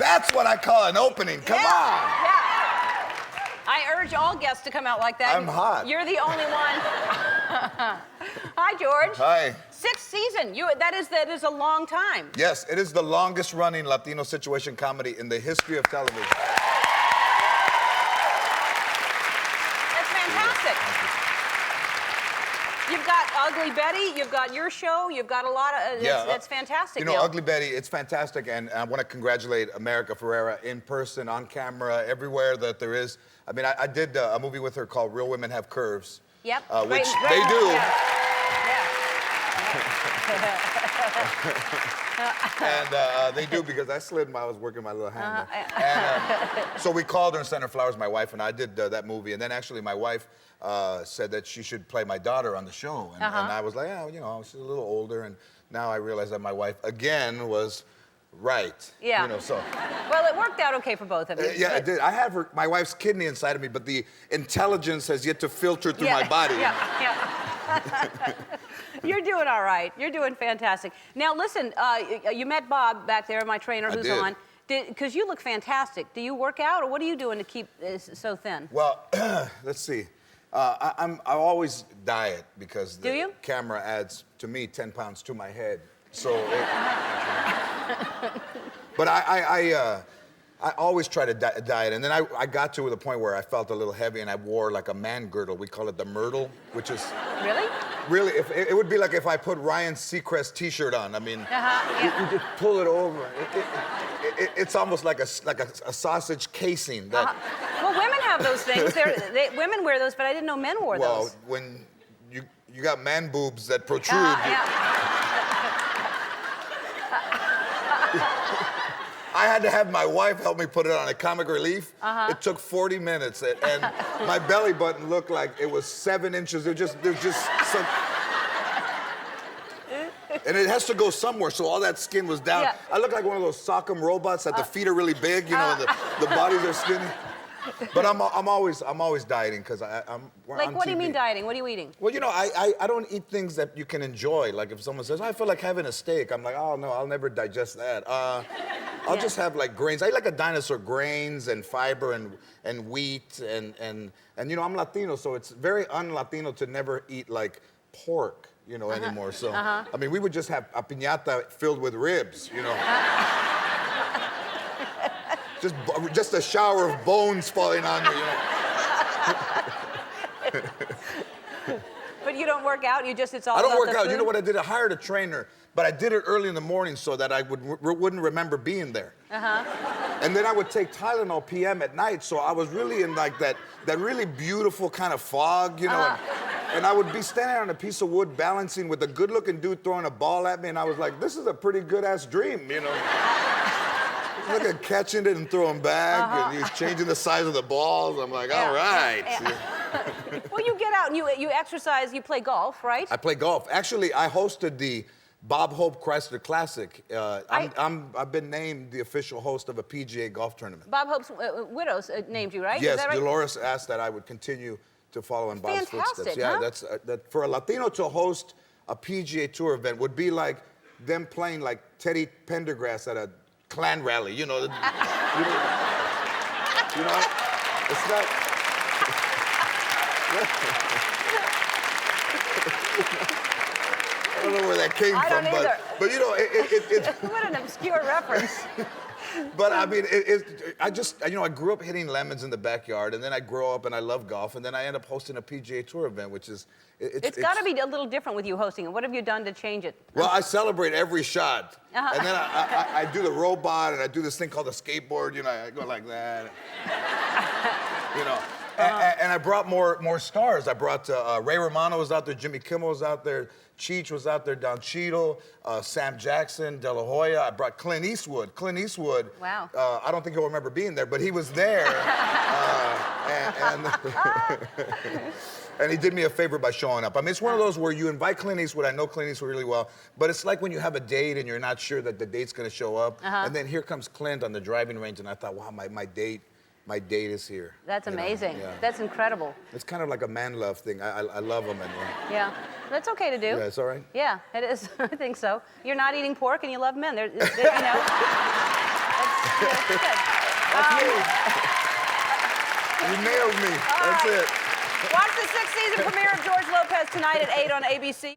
That's what I call an opening. Come on. Yeah. I urge all guests to come out like that. I'm hot. You're the only one. Hi, George. Hi. 6th season. That is a long time. Yes, it is the longest running Latino situation comedy in the history of television. That's fantastic. You've got Ugly Betty, you've got your show, you've got a lot of, that's fantastic. You know, Ugly Betty, it's fantastic, and I want to congratulate America Ferrera in person, on camera, everywhere that there is. I mean, I did a movie with her called Real Women Have Curves. Yep. Which they do. Yeah. And they do because I slid while I was working my little hand there. And so we called her and sent her flowers, my wife, and I did that movie. And then actually my wife said that she should play my daughter on the show. And I was like, yeah, you know, she's a little older. And now I realize that my wife, again, was right. Yeah. You know, so. Well, it worked out okay for both of you. Yeah, it did. I have my wife's kidney inside of me, but the intelligence has yet to filter through my body. Yeah. You're doing all right. You're doing fantastic. Now, listen, you met Bob back there, my trainer who's on. Because you look fantastic. Do you work out, or what are you doing to keep so thin? Well, let's see. I always diet because the camera adds, to me, 10 pounds to my head. So, but I always try to diet, and then I got to the point where I felt a little heavy, and I wore like a man girdle. We call it the myrtle, which is really, it would be like if I put Ryan Seacrest T-shirt on. I mean, you just pull it over. It's almost like a sausage casing. That, Well, women have those things. Women wear those, but I didn't know men wore those. Well, when you got man boobs that protrude. I had to have my wife help me put it on a comic relief. It took 40 minutes, and my belly button looked like it was 7 inches. There's just some... And it has to go somewhere, so all that skin was down. I look like one of those sock'em robots that the feet are really big, you know, the bodies are skinny. But I'm always dieting because I'm like, what do you mean dieting? What are you eating? Well, you know, I don't eat things that you can enjoy. Like if someone says, I feel like having a steak, I'm like, oh no, I'll never digest that. I'll just have like grains. I eat like a dinosaur, grains and fiber and wheat and you know, I'm Latino, so it's very un-Latino to never eat like pork, you know, anymore. So I mean, we would just have a piñata filled with ribs, you know. Just a shower of bones falling on you, you know. But you don't work out. It's all. I don't about work the out. food? You know what I did? I hired a trainer, but I did it early in the morning so that I wouldn't remember being there. And then I would take Tylenol PM at night, so I was really in like that really beautiful kind of fog, you know. And I would be standing on a piece of wood balancing with a good-looking dude throwing a ball at me, and I was like, this is a pretty good-ass dream, you know. Look at catching it and throwing back, and he's changing the size of the balls. I'm like, all right. Well, you get out and you exercise, you play golf, right? I play golf. Actually, I hosted the Bob Hope Chrysler Classic. I've been named the official host of a PGA golf tournament. Bob Hope's widows named you, right? Yes, Is that right? Dolores asked that I would continue to follow in Bob's footsteps. Huh? Yeah, that's for a Latino to host a PGA Tour event would be like them playing like Teddy Pendergrass at a Klan rally, you know. You know, it's not. I don't know where that came from, but you know, it's. What an obscure reference. But I mean, I grew up hitting lemons in the backyard, and then I grow up and I love golf, and then I end up hosting a PGA Tour event, which is. It's got to be a little different with you hosting it. What have you done to change it? Well, I celebrate every shot. And then I do the robot, and I do this thing called the skateboard, you know, I go like that. You know, and I brought more stars. I brought Ray Romano was out there, Jimmy Kimmel was out there, Cheech was out there, Don Cheadle, Sam Jackson, De La Hoya. I brought Clint Eastwood. Wow. I don't think he'll remember being there, but he was there. And he did me a favor by showing up. I mean, it's one of those where you invite Clint Eastwood. I know Clint Eastwood really well, but it's like when you have a date and you're not sure that the date's gonna show up, and then here comes Clint on the driving range, and I thought, wow, my date is here. That's amazing. Yeah. That's incredible. It's kind of like a man love thing. I love him. Yeah, that's okay to do. Yeah, it's all right? Yeah, it is. I think so. You're not eating pork and you love men. You know. Good. That's me. You nailed me. That's it. Watch the 6th season premiere of George Lopez tonight at 8 on ABC.